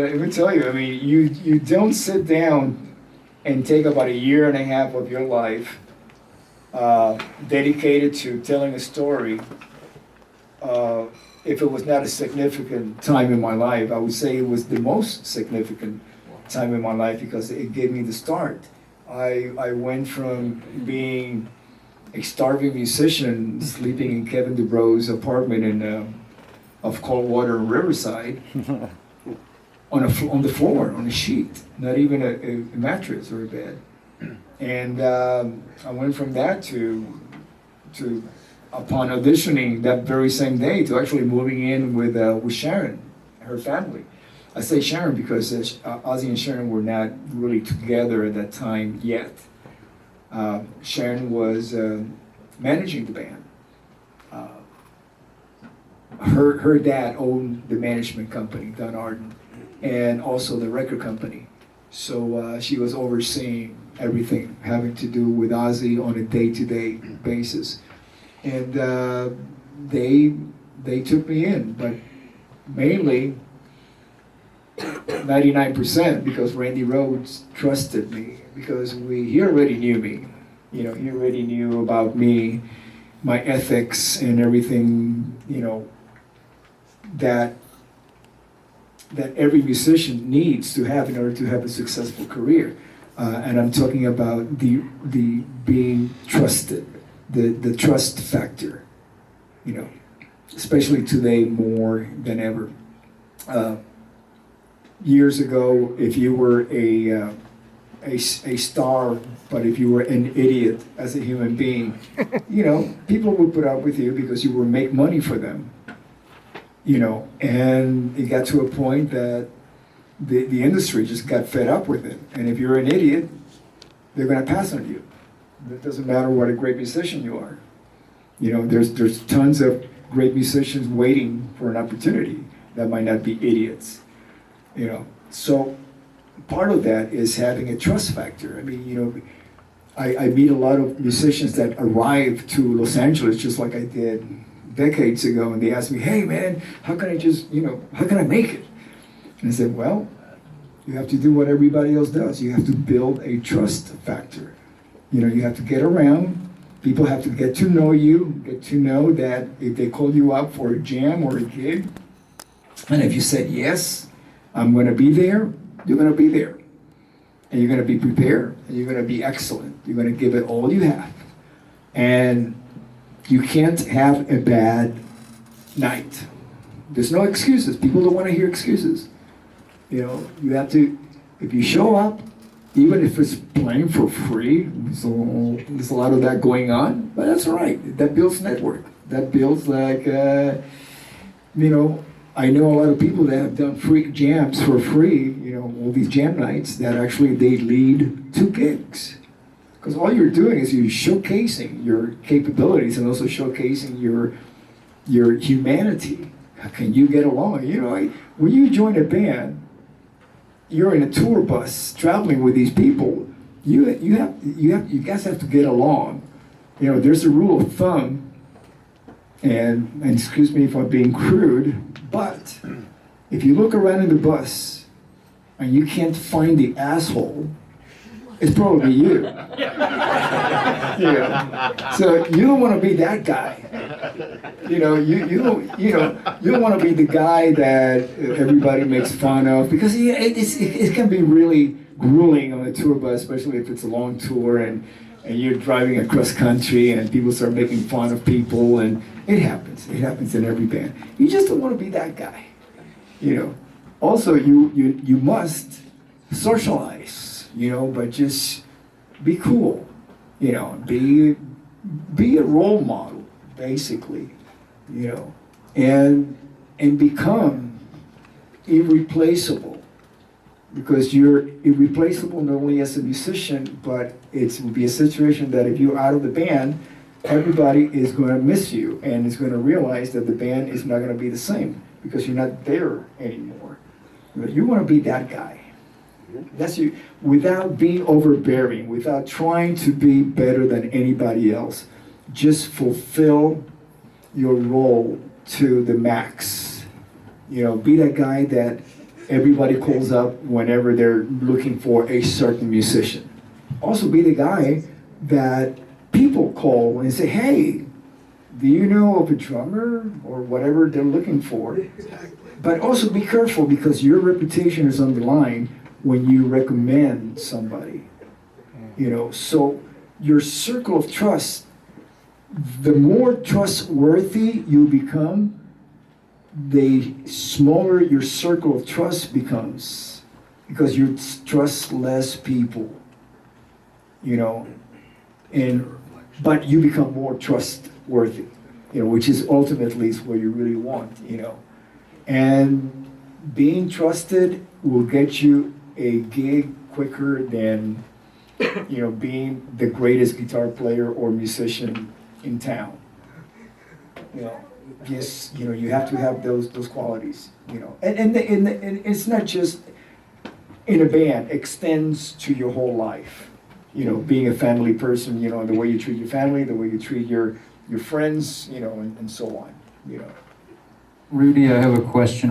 Let me tell you, I mean, you don't sit down and take about a year and a half of your life dedicated to telling a story. If it was not a significant time in my life, I would say it was the most significant time in my life because it gave me the start. I went from being a starving musician sleeping in Kevin DuBro's apartment of Coldwater and Riverside on the floor, on a sheet, not even a mattress or a bed. And I went from that to upon auditioning that very same day to actually moving in with Sharon, her family. I say Sharon because Ozzy and Sharon were not really together at that time yet. Sharon was managing the band. Her dad owned the management company, Don Arden, and also the record company. So she was overseeing everything having to do with Ozzy on a day-to-day basis. And they took me in, but mainly 99% because Randy Rhoads trusted me because he already knew me. You know, he already knew about me, my ethics and everything, you know, that every musician needs to have in order to have a successful career. And I'm talking about the being trusted, the trust factor, you know, especially today more than ever. Years ago, if you were a star, but if you were an idiot as a human being, you know, people would put up with you because you would make money for them, you know, and it got to a point that the industry just got fed up with it. And if you're an idiot, they're going to pass on you. It doesn't matter what a great musician you are. You know, there's tons of great musicians waiting for an opportunity that might not be idiots. You know, so part of that is having a trust factor. I mean, you know, I meet a lot of musicians that arrive to Los Angeles just like I did decades ago, and they ask me, "Hey, man, how can I make it?" And I said, "Well, you have to do what everybody else does. You have to build a trust factor. You know, you have to get around. People have to get to know you, get to know that if they call you up for a jam or a gig, and if you said yes, I'm going to be there, you're going to be there. And you're going to be prepared, and you're going to be excellent. You're going to give it all you have. And you can't have a bad night. There's no excuses. People don't want to hear excuses. You know, you have to, if you show up, even if it's playing for free, there's a lot of that going on, but that's all right. That builds network. That builds like, you know, I know a lot of people that have done free jams for free, you know, all these jam nights that actually they lead to gigs. Because all you're doing is you're showcasing your capabilities and also showcasing your humanity. How can you get along? You know, when you join a band, you're in a tour bus traveling with these people. You guys have to get along. You know, there's a rule of thumb, and excuse me if I'm being crude, but if you look around in the bus and you can't find the asshole, it's probably you. Yeah. So you don't want to be that guy. You know, you don't want to be the guy that everybody makes fun of because it can be really grueling on a tour bus, especially if it's a long tour and you're driving across country and people start making fun of people, and it happens. It happens in every band. You just don't want to be that guy. You know. Also, you must socialize. You know, but just be cool. You know, be a role model, basically. You know, and become irreplaceable. Because you're irreplaceable not only as a musician, but it will be a situation that if you're out of the band, everybody is going to miss you and is going to realize that the band is not going to be the same because you're not there anymore. You want to be that guy. That's you, without being overbearing, without trying to be better than anybody else. Just fulfill your role to the max. You know, be that guy that everybody calls up whenever they're looking for a certain musician. Also be the guy that people call and say, hey, do you know of a drummer or whatever they're looking for? Exactly. But also be careful because your reputation is on the line when you recommend somebody. So your circle of trust, the more trustworthy you become, the smaller your circle of trust becomes because you trust less people, but you become more trustworthy, which is ultimately is what you really want, and being trusted will get you a gig quicker than, being the greatest guitar player or musician in town. Yes, you have to have those qualities, and it's not just in a band, extends to your whole life. Being a family person, the way you treat your family, the way you treat your friends, and so on. Rudy, I have a question